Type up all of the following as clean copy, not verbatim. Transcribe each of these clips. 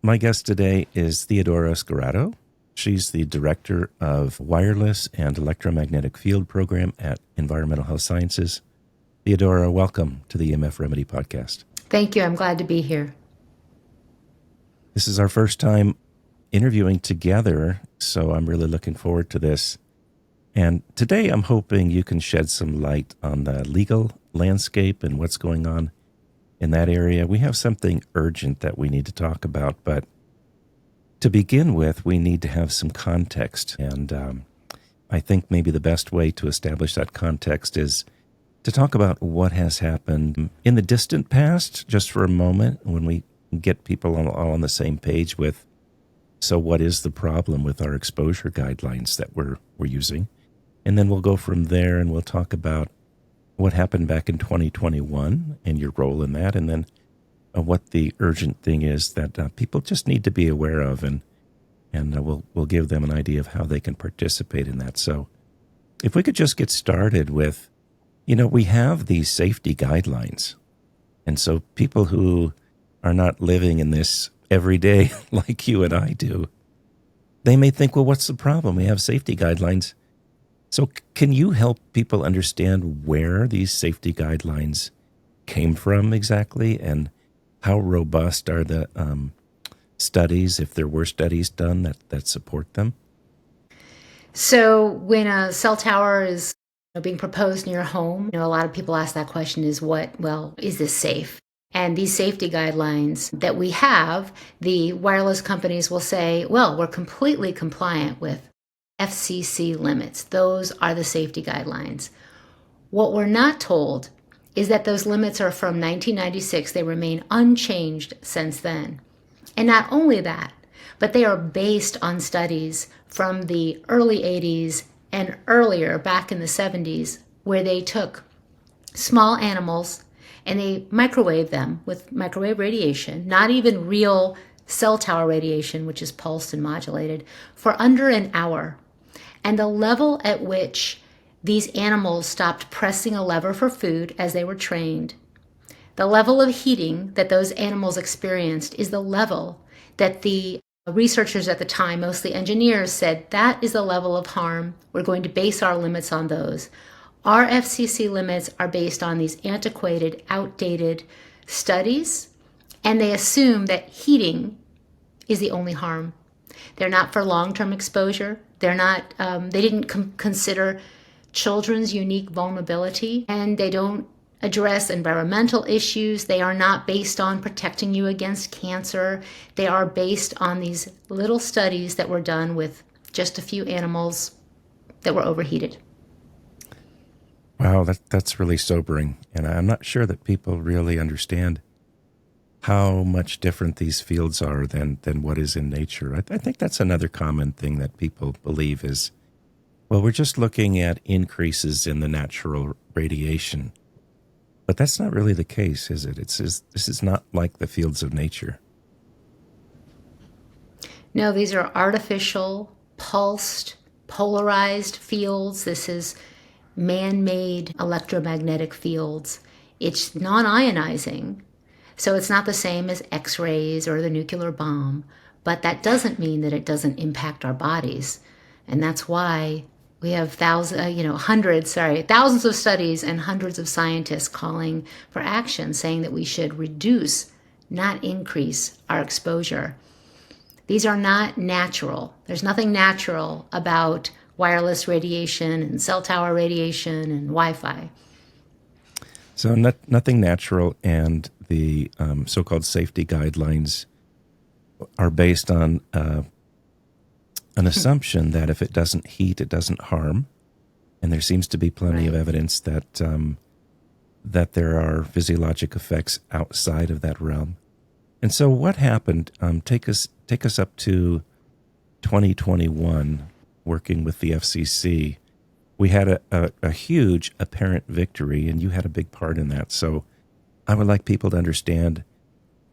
My guest today is Theodora Scarrato. She's the Director of Wireless and Electromagnetic Field Program at Environmental Health Sciences. Theodora, welcome to the EMF Remedy Podcast. Thank you. I'm glad to be here. This is our first time interviewing together, so I'm really looking forward to this. And today I'm hoping you can shed some light on the legal landscape and what's going on in that area. We have something urgent that we need to talk about, but to begin with, we need to have some context. And I think maybe the best way to establish that context is to talk about what has happened in the distant past, just for a moment, when we get people all on the same page with, so what is the problem with our exposure guidelines that we're using? And then we'll go from there and we'll talk about what happened back in 2021 and your role in that, and then what the urgent thing is that people just need to be aware of, and we'll give them an idea of how they can participate in that. So if we could just get started with, we have these safety guidelines, and so people who are not living in this every day like you and I do, they may think, well, what's the problem? We have safety guidelines. So can you help people understand where these safety guidelines came from exactly, and how robust are the studies, if there were studies done that support them? So when a cell tower is being proposed near a home, a lot of people ask that question is is this safe? And these safety guidelines that we have, the wireless companies will say, well, we're completely compliant with FCC limits. Those are the safety guidelines. What we're not told is that those limits are from 1996. They remain unchanged since then. And not only that, but they are based on studies from the early 80s and earlier, back in the 70s, where they took small animals and they microwaved them with microwave radiation, not even real cell tower radiation, which is pulsed and modulated, for under an hour. And the level at which these animals stopped pressing a lever for food as they were trained, the level of heating that those animals experienced is the level that the researchers at the time, mostly engineers, said that is the level of harm. We're going to base our limits on those. Our FCC limits are based on these antiquated, outdated studies, and they assume that heating is the only harm. They're not for long-term exposure. They're not. They didn't consider children's unique vulnerability, and they don't address environmental issues. They are not based on protecting you against cancer. They are based on these little studies that were done with just a few animals that were overheated. Wow, that's really sobering, and I'm not sure that people really understand how much different these fields are than what is in nature. I think that's another common thing that people believe is, well, we're just looking at increases in the natural radiation. But that's not really the case, is it? This is not like the fields of nature. No, these are artificial, pulsed, polarized fields. This is man-made electromagnetic fields. It's non-ionizing. So it's not the same as X-rays or the nuclear bomb, but that doesn't mean that it doesn't impact our bodies. And that's why we have thousands of studies and hundreds of scientists calling for action, saying that we should reduce, not increase, our exposure. These are not natural. There's nothing natural about wireless radiation and cell tower radiation and Wi-Fi. So nothing natural, and the so-called safety guidelines are based on an assumption that if it doesn't heat, it doesn't harm. And there seems to be plenty of evidence that that there are physiologic effects outside of that realm. And so what happened? Take us up to 2021, working with the FCC. We had a huge apparent victory, and you had a big part in that. So I would like people to understand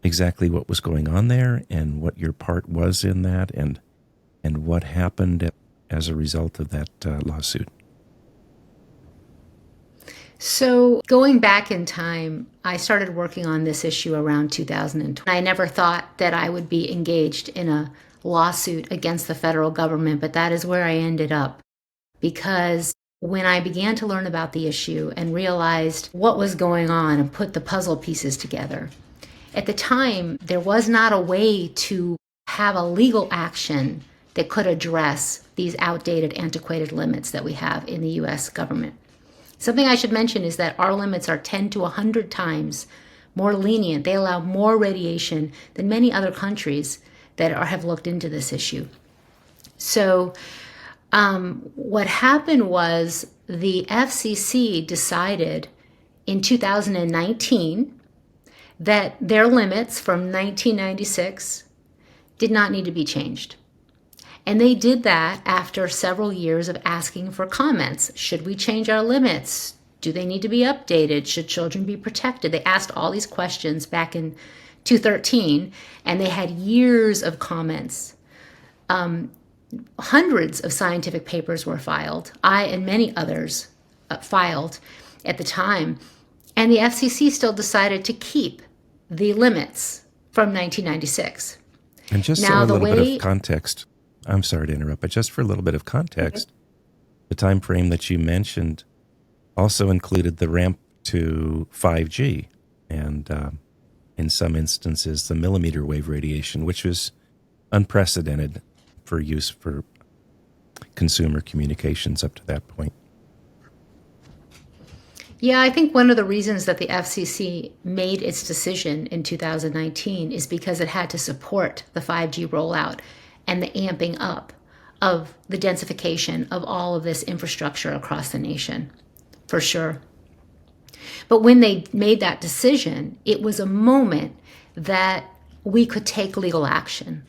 exactly what was going on there and what your part was in that, and what happened as a result of that lawsuit. So, going back in time, I started working on this issue around 2020. I never thought that I would be engaged in a lawsuit against the federal government, but that is where I ended up. Because when I began to learn about the issue and realized what was going on and put the puzzle pieces together, at the time, there was not a way to have a legal action that could address these outdated, antiquated limits that we have in the US government. Something I should mention is that our limits are 10 to 100 times more lenient. They allow more radiation than many other countries that have looked into this issue. So what happened was the FCC decided in 2019 that their limits from 1996 did not need to be changed. And they did that after several years of asking for comments. Should we change our limits? Do they need to be updated? Should children be protected? They asked all these questions back in 2013, and they had years of comments. Hundreds of scientific papers were filed. I and many others filed at the time. And the FCC still decided to keep the limits from 1996. And just Now, so a the little bit way- of context, I'm sorry to interrupt, but just for a little bit of context, the time frame that you mentioned also included the ramp to 5G and in some instances the millimeter wave radiation, which was unprecedented for use for consumer communications up to that point. Yeah, I think one of the reasons that the FCC made its decision in 2019 is because it had to support the 5G rollout and the amping up of the densification of all of this infrastructure across the nation, for sure. But when they made that decision, it was a moment that we could take legal action,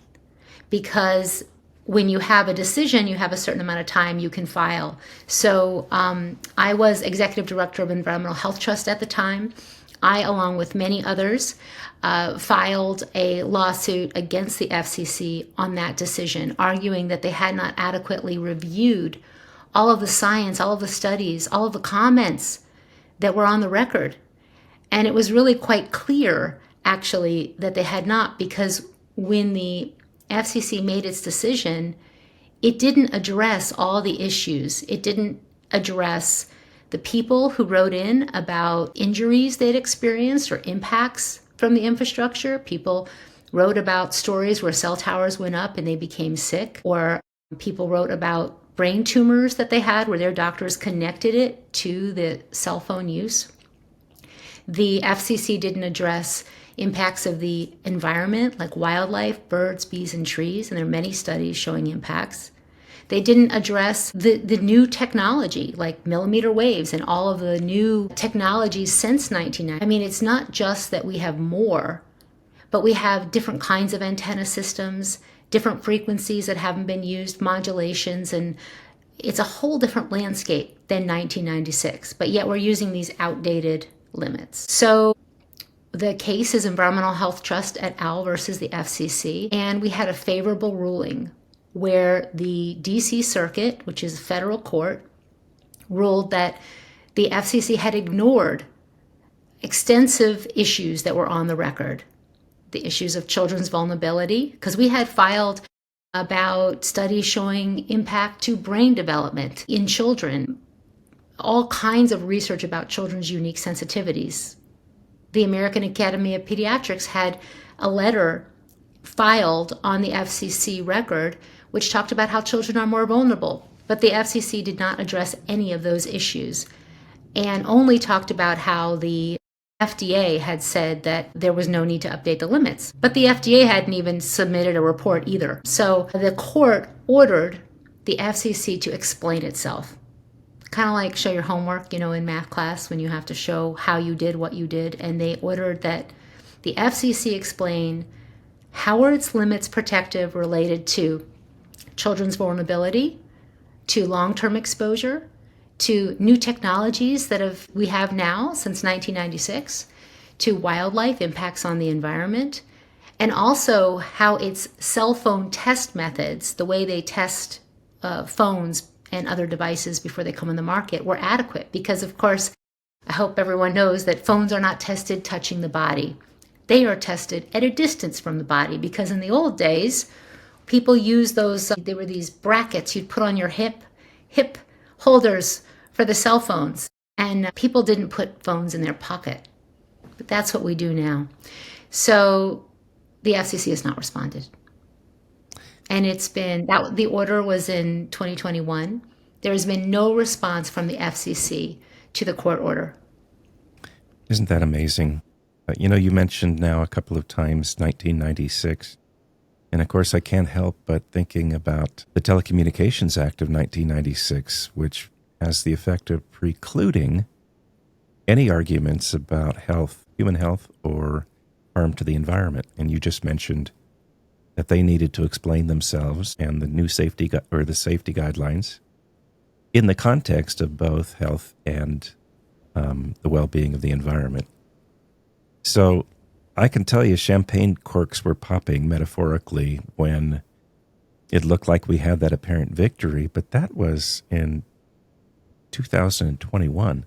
because when you have a decision, you have a certain amount of time you can file. So I was executive director of Environmental Health Trust at the time. I, along with many others, filed a lawsuit against the FCC on that decision, arguing that they had not adequately reviewed all of the science, all of the studies, all of the comments that were on the record. And it was really quite clear, actually, that they had not, because when the FCC made its decision, it didn't address all the issues. It didn't address the people who wrote in about injuries they'd experienced or impacts from the infrastructure. People wrote about stories where cell towers went up and they became sick, or people wrote about brain tumors that they had where their doctors connected it to the cell phone use. The FCC didn't address impacts of the environment, like wildlife, birds, bees, and trees, and there are many studies showing impacts. They didn't address the new technology, like millimeter waves and all of the new technologies since 1990. I mean, it's not just that we have more, but we have different kinds of antenna systems, different frequencies that haven't been used, modulations, and it's a whole different landscape than 1996, but yet we're using these outdated limits. So the case is Environmental Health Trust et al. Versus the FCC, and we had a favorable ruling where the DC Circuit, which is a federal court, ruled that the FCC had ignored extensive issues that were on the record. The issues of children's vulnerability, because we had filed about studies showing impact to brain development in children, all kinds of research about children's unique sensitivities. The American Academy of Pediatrics had a letter filed on the FCC record which talked about how children are more vulnerable, but the FCC did not address any of those issues and only talked about how the FDA had said that there was no need to update the limits. But the FDA hadn't even submitted a report either. So the court ordered the FCC to explain itself. Kind of like show your homework, in math class when you have to show how you did what you did. And they ordered that the FCC explain how are its limits protective related to children's vulnerability, to long-term exposure, to new technologies that we have now since 1996, to wildlife impacts on the environment, and also how its cell phone test methods, the way they test phones and other devices before they come on the market, were adequate. Because, of course, I hope everyone knows that phones are not tested touching the body. They are tested at a distance from the body, because in the old days, people used those, there were these brackets you'd put on your hip holders for the cell phones. And people didn't put phones in their pocket. But that's what we do now. So the FCC has not responded. And the order was in 2021. There has been no response from the FCC to the court order. Isn't that amazing? You mentioned now a couple of times 1996. And of course, I can't help but thinking about the Telecommunications Act of 1996, which has the effect of precluding any arguments about human health, or harm to the environment. And you just mentioned that they needed to explain themselves and the safety guidelines in the context of both health and the well-being of the environment. So I can tell you champagne corks were popping metaphorically when it looked like we had that apparent victory, but that was in 2021.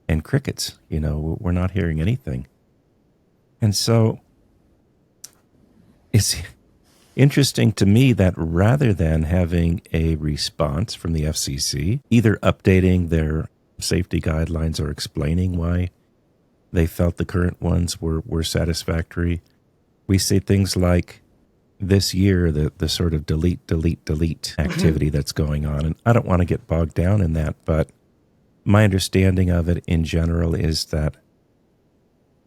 And crickets, we're not hearing anything. And so it's interesting to me that rather than having a response from the FCC, either updating their safety guidelines or explaining why they felt the current ones were satisfactory, we see things like this year, the sort of delete activity that's going on. And I don't want to get bogged down in that, but my understanding of it in general is that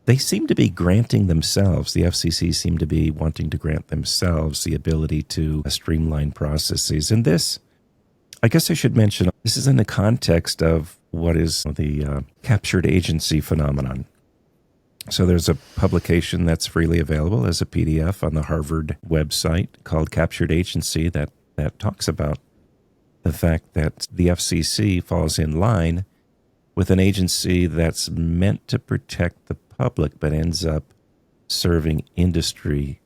they seem to be granting themselves, the FCC seem to be wanting to grant themselves the ability to streamline processes. And this, I guess I should mention, this is in the context of what is the captured agency phenomenon. So there's a publication that's freely available as a PDF on the Harvard website called Captured Agency that talks about the fact that the FCC falls in line with an agency that's meant to protect the public but ends up serving industry,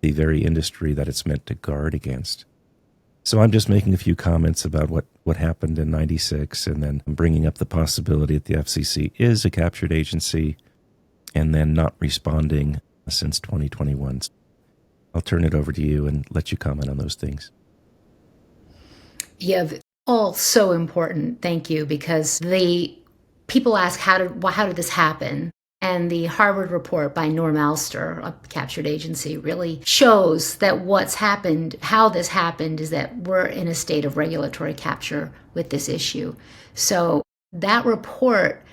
the very industry that it's meant to guard against. So I'm just making a few comments about what happened in 96, and then bringing up the possibility that the FCC is a captured agency and then not responding since 2021. I'll turn it over to you and let you comment on those things. Yeah, all so important. Thank you, because the people ask, how did this happen? And the Harvard report by Norm Alster, a captured agency, really shows that what's happened, how this happened, is that we're in a state of regulatory capture with this issue. So that report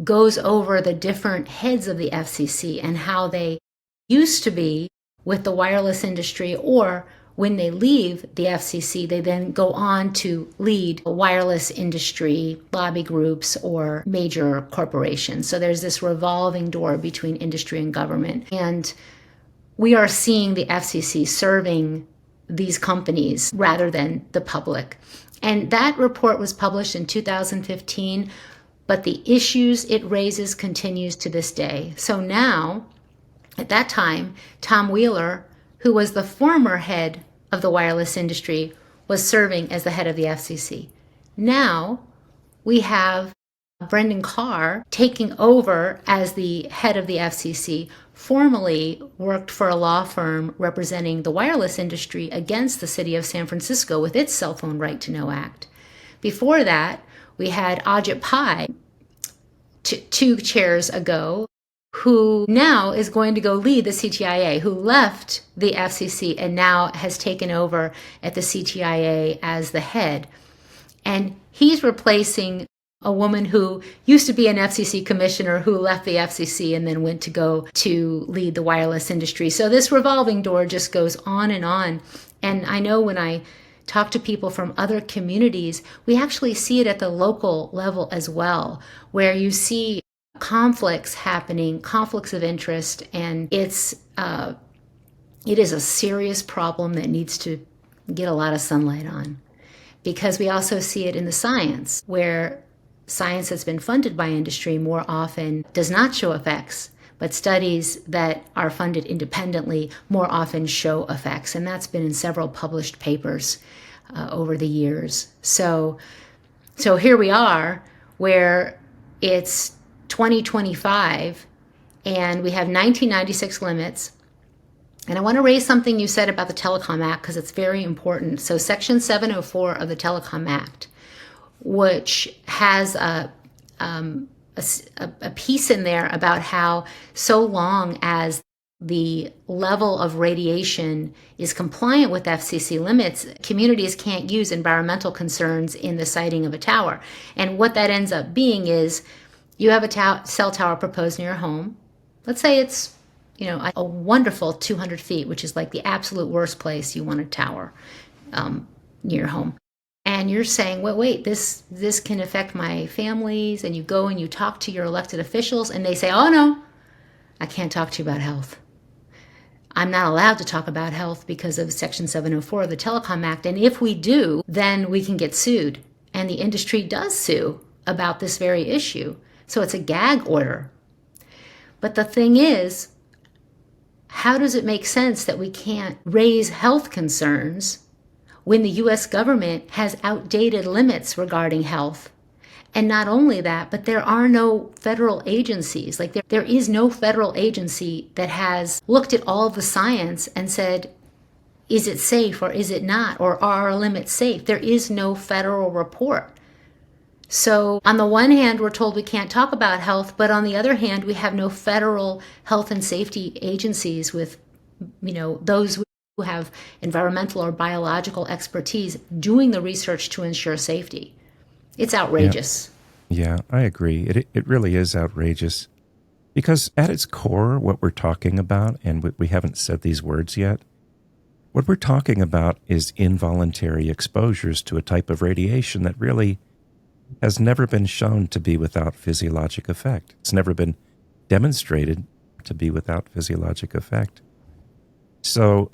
goes over the different heads of the FCC and how they used to be with the wireless industry, or when they leave the FCC, they then go on to lead wireless industry lobby groups or major corporations. So there's this revolving door between industry and government. And we are seeing the FCC serving these companies rather than the public. And that report was published in 2015, but the issues it raises continues to this day. So now, at that time, Tom Wheeler, who was the former head of the wireless industry, was serving as the head of the FCC. Now we have Brendan Carr taking over as the head of the FCC, formerly worked for a law firm representing the wireless industry against the city of San Francisco with its Cell Phone Right to Know Act. Before that, we had Ajit Pai, two chairs ago, who now is going to go lead the CTIA, who left the FCC and now has taken over at the CTIA as the head. And he's replacing a woman who used to be an FCC commissioner who left the FCC and then went to go to lead the wireless industry. So this revolving door just goes on and on. And I know when I talk to people from other communities, we actually see it at the local level as well, where you see conflicts happening, conflicts of interest, and it is a serious problem that needs to get a lot of sunlight on. Because we also see it in the science, where science that's been funded by industry more often does not show effects, but studies that are funded independently more often show effects. And that's been in several published papers over the years. So here we are, where it's 2025, and we have 1996 limits. And I want to raise something you said about the Telecom Act because it's very important. So Section 704 of the Telecom Act, which has a piece in there about how so long as the level of radiation is compliant with FCC limits, communities can't use environmental concerns in the siting of a tower. And what that ends up being is you have a cell tower proposed near your home. Let's say it's a wonderful 200 feet, which is like the absolute worst place you want a tower near your home. And you're saying, well, wait, this can affect my families. And you go and you talk to your elected officials and they say, oh, no, I can't talk to you about health. I'm not allowed to talk about health because of Section 704 of the Telecom Act. And if we do, then we can get sued. And the industry does sue about this very issue. So it's a gag order. But the thing is, how does it make sense that we can't raise health concerns when the U.S. government has outdated limits regarding health? And not only that, but there are no federal agencies. Like there is no federal agency that has looked at all the science and said, is it safe or is it not? Or are our limits safe? There is no federal report. So on the one hand, we're told we can't talk about health, but on the other hand, we have no federal health and safety agencies with, those who have environmental or biological expertise doing the research to ensure safety. It's outrageous. Yeah, I agree. It really is outrageous because at its core, what we're talking about, and we haven't said these words yet, what we're talking about is involuntary exposures to a type of radiation that really has never been shown to be without physiologic effect. It's never been demonstrated to be without physiologic effect. So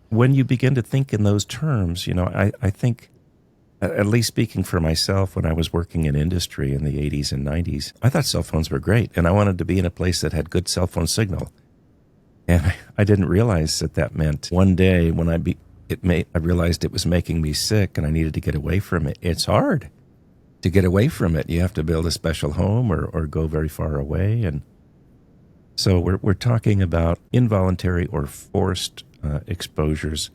when you begin to think in those terms, I think, at least speaking for myself, when I was working in industry in the 80s and 90s, I thought cell phones were great, and I wanted to be in a place that had good cell phone signal. And I didn't realize that meant one day when I realized it was making me sick and I needed to get away from it. It's hard to get away from it. You have to build a special home or go very far away. And so we're talking about involuntary or forced exposures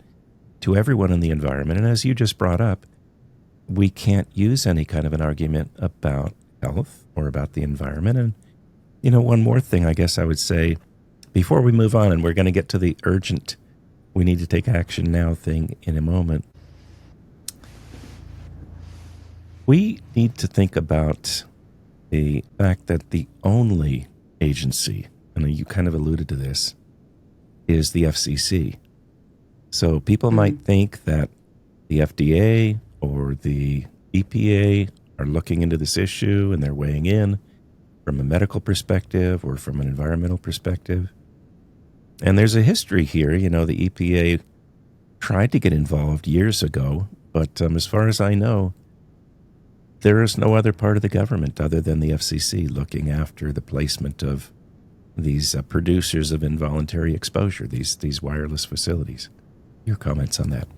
to everyone in the environment. And as you just brought up, we can't use any kind of an argument about health or about the environment. And, one more thing I guess I would say before we move on, and we're going to get to the urgent, we need to take action now thing in a moment. We need to think about the fact that the only agency, and you kind of alluded to this, is the FCC. So people might think that the FDA or the EPA are looking into this issue and they're weighing in from a medical perspective or from an environmental perspective. And there's a history here. The EPA tried to get involved years ago, but as far as I know, there is no other part of the government other than the FCC looking after the placement of these producers of involuntary exposure, these wireless facilities. Your comments on that?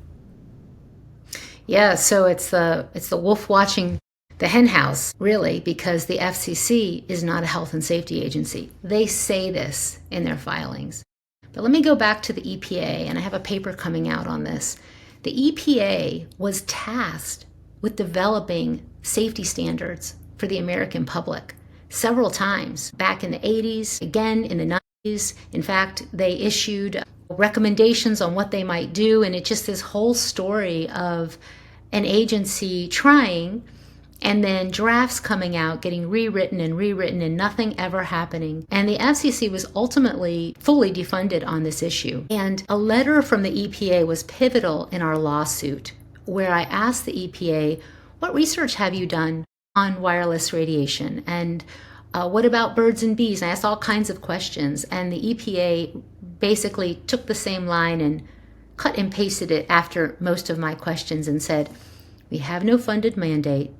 Yeah, so it's the wolf watching the hen house, really, because the FCC is not a health and safety agency. They say this in their filings. But let me go back to the EPA, and I have a paper coming out on this. The EPA was tasked with developing safety standards for the American public several times, back in the 80s, again in the 90s. In fact, they issued recommendations on what they might do, and it's just this whole story of an agency trying, and then drafts coming out, getting rewritten, and nothing ever happening. And the FCC was ultimately fully defunded on this issue. And a letter from the EPA was pivotal in our lawsuit, where I asked the EPA, what research have you done on wireless radiation? And what about birds and bees? And I asked all kinds of questions. And the EPA basically took the same line and cut and pasted it after most of my questions and said, we have no funded mandate.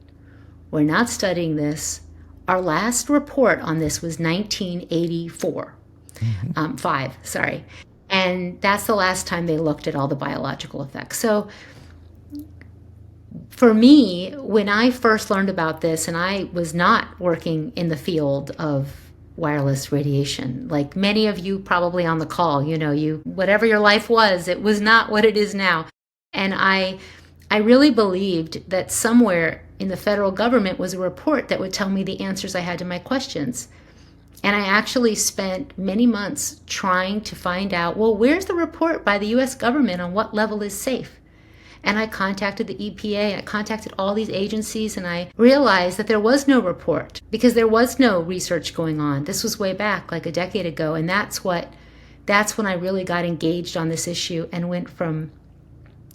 We're not studying this. Our last report on this was 1984. Five, sorry. And that's the last time they looked at all the biological effects. So For me, when I first learned about this, and I was not working in the field of wireless radiation, like many of you probably on the call, whatever your life was, it was not what it is now. And I really believed that somewhere in the federal government was a report that would tell me the answers I had to my questions. And I actually spent many months trying to find out, well, where's the report by the US government on what level is safe? And I contacted the EPA, I contacted all these agencies, and I realized that there was no report because there was no research going on. This was way back, like a decade ago. And that's when I really got engaged on this issue and went from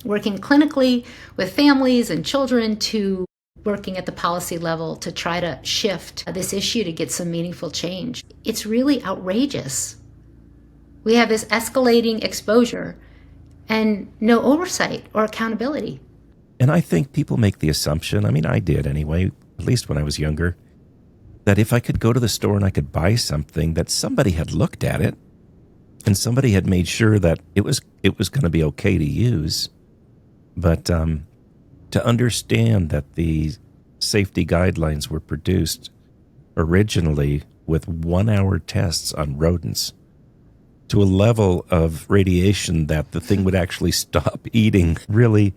working clinically with families and children to working at the policy level to try to shift this issue to get some meaningful change. It's really outrageous. We have this escalating exposure and no oversight or accountability. And I think people make the assumption, I mean, I did anyway, at least when I was younger, that if I could go to the store and I could buy something, that somebody had looked at it and somebody had made sure that it was going to be okay to use. But to understand that the safety guidelines were produced originally with 1-hour tests on rodents to a level of radiation that the thing would actually stop eating, really,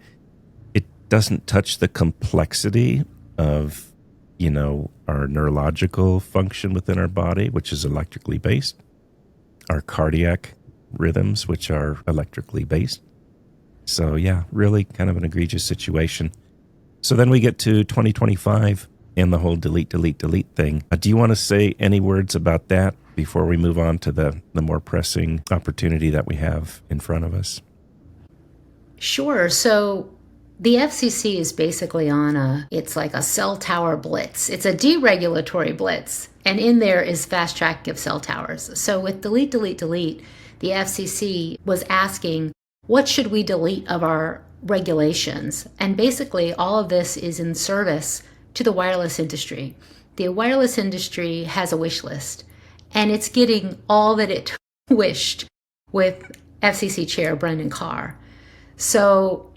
it doesn't touch the complexity of, our neurological function within our body, which is electrically based, our cardiac rhythms, which are electrically based. So yeah, really kind of an egregious situation. So then we get to 2025 and the whole delete thing. Do you want to say any words about that before we move on to the more pressing opportunity that we have in front of us? Sure. So the FCC is basically it's like a cell tower blitz. It's a deregulatory blitz. And in there is fast tracking of cell towers. So with delete, the FCC was asking, what should we delete of our regulations? And basically all of this is in service to the wireless industry. The wireless industry has a wish list, and it's getting all that it wished with FCC Chair Brendan Carr. So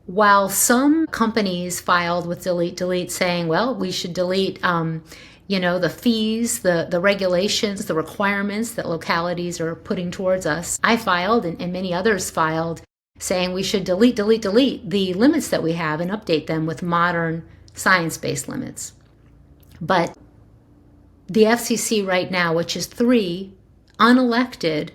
while some companies filed with delete saying, well, we should delete the fees, the regulations, the requirements that localities are putting towards us, I filed and many others filed saying we should delete the limits that we have and update them with modern science-based limits. But the FCC right now, which is 3 unelected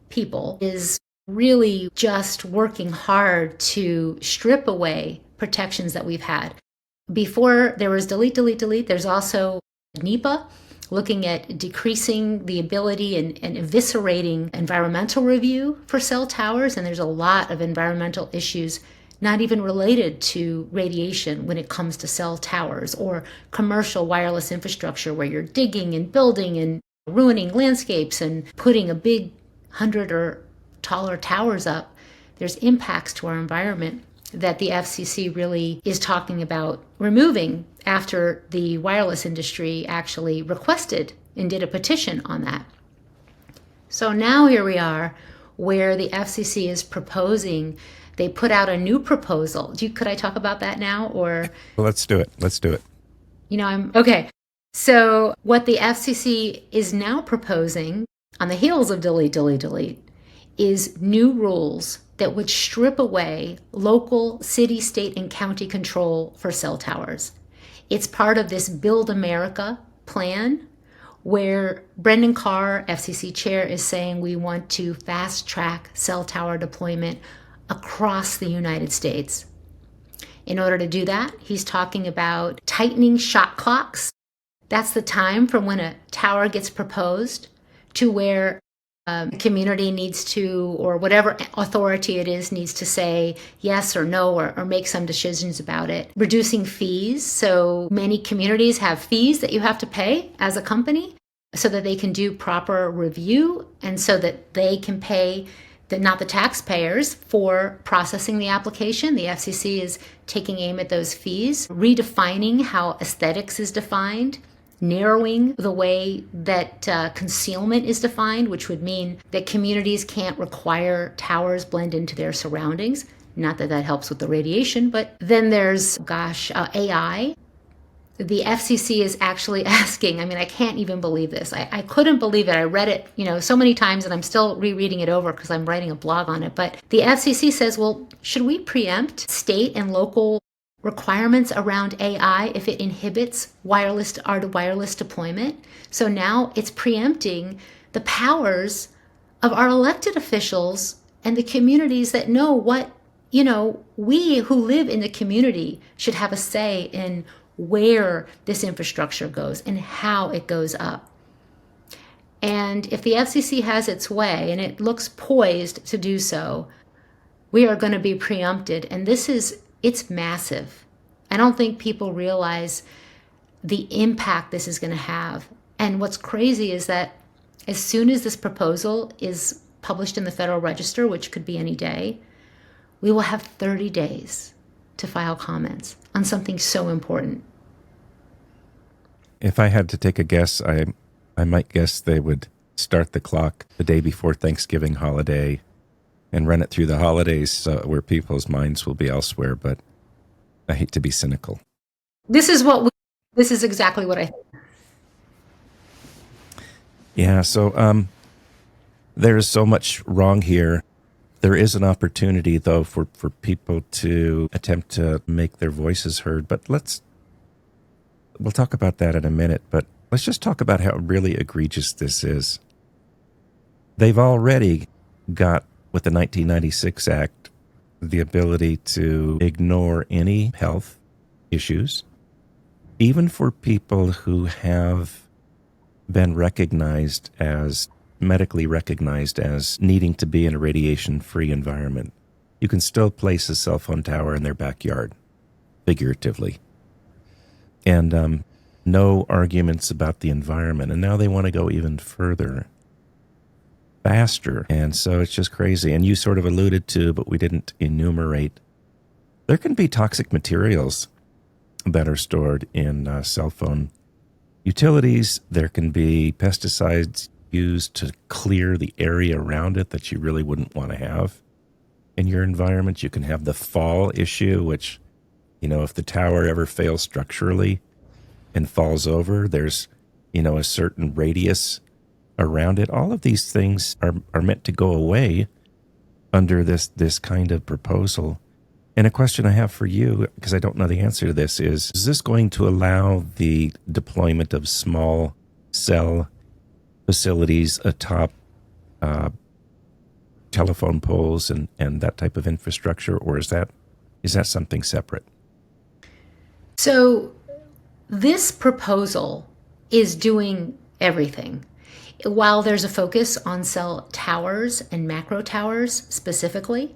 people, is really just working hard to strip away protections that we've had. Before there was delete, there's also NEPA, looking at decreasing the ability and eviscerating environmental review for cell towers. And there's a lot of environmental issues not even related to radiation when it comes to cell towers or commercial wireless infrastructure where you're digging and building and ruining landscapes and putting a big 100 or taller towers up. There's impacts to our environment that the FCC really is talking about removing after the wireless industry actually requested and did a petition on that. So now here we are where the FCC is proposing, they put out a new proposal. Could I talk about that now or? Well, let's do it. Okay. So what the FCC is now proposing on the heels of delete is new rules that would strip away local city, state, and county control for cell towers. It's part of this Build America plan where Brendan Carr, FCC chair, is saying we want to fast track cell tower deployment across the United States. In order to do that, he's talking about tightening shot clocks. That's the time from when a tower gets proposed to where community needs to, or whatever authority it is, needs to say yes or no or make some decisions about it. Reducing fees. So many communities have fees that you have to pay as a company so that they can do proper review and so that they can pay not the taxpayers for processing the application. The FCC is taking aim at those fees, redefining how aesthetics is defined, narrowing the way that concealment is defined, which would mean that communities can't require towers blend into their surroundings. Not that that helps with the radiation, but then there's, AI. The FCC is actually asking, I mean, I can't even believe this. I couldn't believe it. I read it, so many times, and I'm still rereading it over because I'm writing a blog on it. But the FCC says, well, should we preempt state and local requirements around AI if it inhibits wireless deployment? So now it's preempting the powers of our elected officials and the communities that know what, we who live in the community should have a say in where this infrastructure goes and how it goes up. And if the FCC has its way, and it looks poised to do so, we are going to be preempted. And it's massive. I don't think people realize the impact this is going to have. And what's crazy is that as soon as this proposal is published in the Federal Register, which could be any day, we will have 30 days to file comments on something so important. If I had to take a guess, I might guess they would start the clock the day before Thanksgiving holiday and run it through the holidays where people's minds will be elsewhere. But I hate to be cynical. This is exactly what I think. Yeah, so there's so much wrong here. There is an opportunity, though, for people to attempt to make their voices heard. But we'll talk about that in a minute. But let's just talk about how really egregious this is. They've already got, with the 1996 Act, the ability to ignore any health issues, even for people who have been medically recognized as needing to be in a radiation-free environment. You can still place a cell phone tower in their backyard, figuratively. And no arguments about the environment. And now they want to go even further, faster. And so it's just crazy. And you sort of alluded to, but we didn't enumerate, there can be toxic materials that are stored in cell phone utilities. There can be pesticides used to clear the area around it that you really wouldn't want to have in your environment. You can have the fall issue, which, if the tower ever fails structurally and falls over, there's, a certain radius around it. All of these things are meant to go away under this kind of proposal. And a question I have for you, because I don't know the answer to this, is this going to allow the deployment of small cell facilities atop telephone poles and that type of infrastructure, or is that something separate? So this proposal is doing everything. While there's a focus on cell towers and macro towers specifically,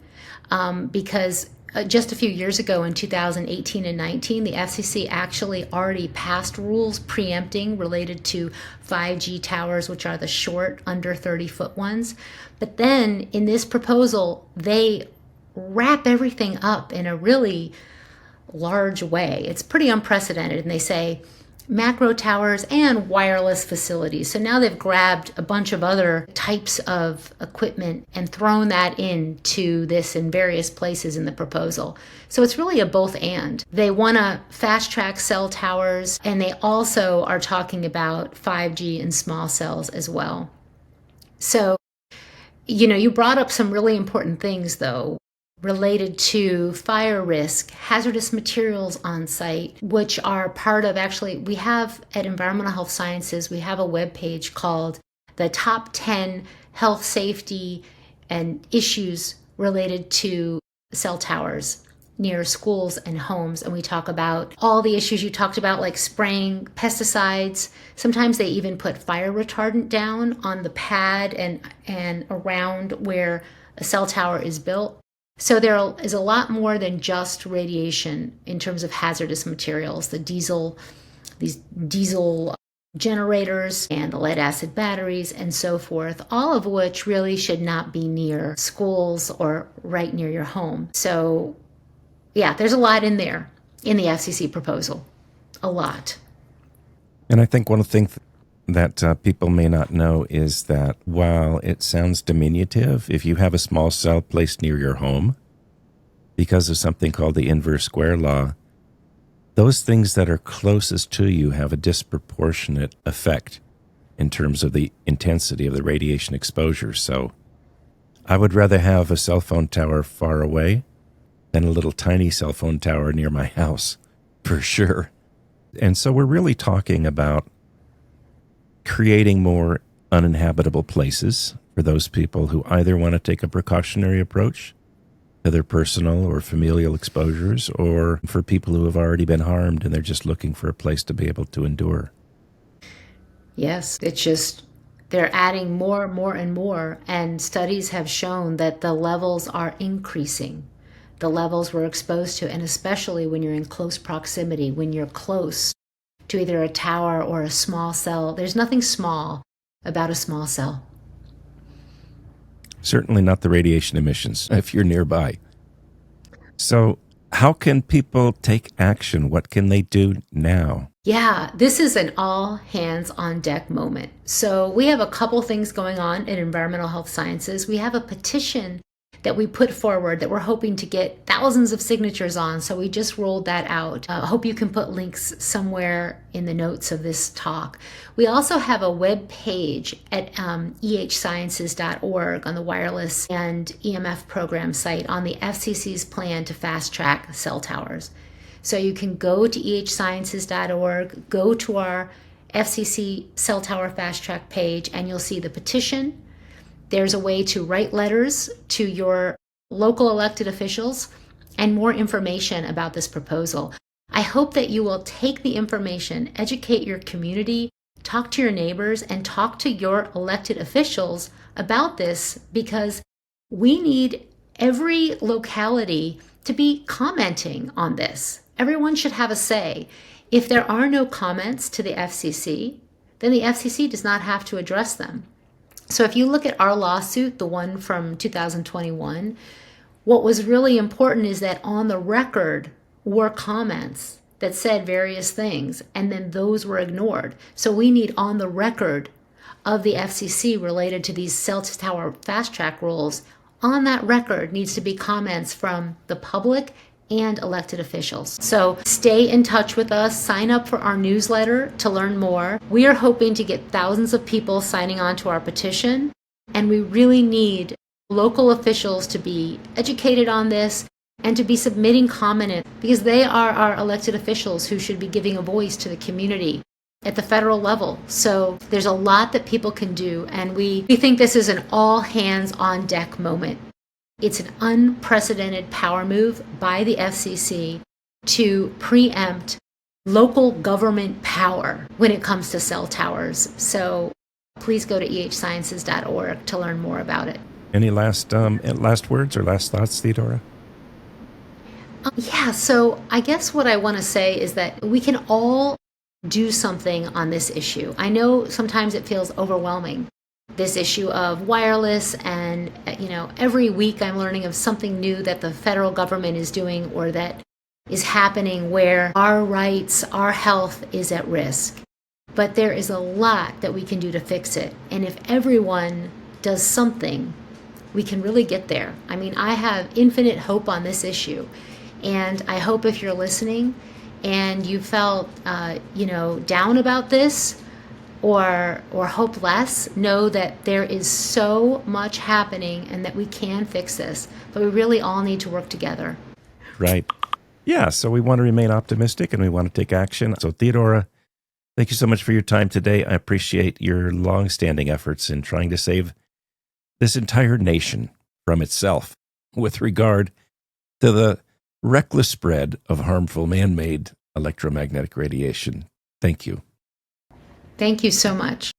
because just a few years ago in 2018 and 19, the FCC actually already passed rules preempting related to 5G towers, which are the short, under 30-foot ones. But then in this proposal, they wrap everything up in a really large way. It's pretty unprecedented. And they say macro towers and wireless facilities. So now they've grabbed a bunch of other types of equipment and thrown that into this in various places in the proposal. So it's really a both and. They want to fast track cell towers, and they also are talking about 5G and small cells as well. So, you brought up some really important things, though, related to fire risk, hazardous materials on site, which are part of, we have at Environmental Health Sciences, we have a webpage called the Top 10 Health, Safety, and Issues Related to Cell Towers near schools and homes. And we talk about all the issues you talked about, like spraying pesticides. Sometimes they even put fire retardant down on the pad and around where a cell tower is built. So there is a lot more than just radiation in terms of hazardous materials. These diesel generators and the lead acid batteries and so forth, all of which really should not be near schools or right near your home. So yeah, there's a lot in there in the FCC proposal. A lot. And I think one of the things that people may not know is that while it sounds diminutive, if you have a small cell placed near your home, because of something called the inverse square law, those things that are closest to you have a disproportionate effect in terms of the intensity of the radiation exposure. So I would rather have a cell phone tower far away than a little tiny cell phone tower near my house, for sure. And so we're really talking about creating more uninhabitable places for those people who either want to take a precautionary approach to their personal or familial exposures, or for people who have already been harmed and they're just looking for a place to be able to endure. Yes, it's just they're adding more, and more, and studies have shown that the levels are increasing. The levels we're exposed to, and especially when you're in close proximity, when you're close to either a tower or a small cell. There's nothing small about a small cell. Certainly not the radiation emissions if you're nearby. So, how can people take action? What can they do now? Yeah, this is an all hands on deck moment. So, we have a couple things going on in environmental health sciences. We have a petition that we put forward that we're hoping to get thousands of signatures on. So we just rolled that out. I hope you can put links somewhere in the notes of this talk. We also have a web page at ehsciences.org on the wireless and EMF program site on the FCC's plan to fast track cell towers. So you can go to ehsciences.org, go to our FCC cell tower fast track page, and you'll see the petition. There's a way to write letters to your local elected officials and more information about this proposal. I hope that you will take the information, educate your community, talk to your neighbors, and talk to your elected officials about this, because we need every locality to be commenting on this. Everyone should have a say. If there are no comments to the FCC, then the FCC does not have to address them. So if you look at our lawsuit, the one from 2021, what was really important is that on the record were comments that said various things, and then those were ignored. So we need on the record of the FCC related to these cell tower fast track rules. On that record needs to be comments from the public and elected officials. So stay in touch with us. Sign up for our newsletter to learn more. We are hoping to get thousands of people signing on to our petition, and we really need local officials to be educated on this and to be submitting comments, because they are our elected officials who should be giving a voice to the community at the federal level. So there's a lot that people can do, and we think this is an all hands on deck moment. It's an unprecedented power move by the FCC to preempt local government power when it comes to cell towers. So please go to ehsciences.org to learn more about it. Any last words or last thoughts, Theodora? Yeah, so I guess what I want to say is that we can all do something on this issue. I know sometimes it feels overwhelming, this issue of wireless, and every week I'm learning of something new that the federal government is doing or that is happening where our rights, our health is at risk. But there is a lot that we can do to fix it. And if everyone does something, we can really get there. I mean, I have infinite hope on this issue. And I hope if you're listening and you felt, down about this, or hopeless, know that there is so much happening and that we can fix this, but we really all need to work together. Right. Yeah, so we want to remain optimistic and we want to take action. So Theodora, thank you so much for your time today. I appreciate your long-standing efforts in trying to save this entire nation from itself with regard to the reckless spread of harmful man-made electromagnetic radiation. Thank you. Thank you so much.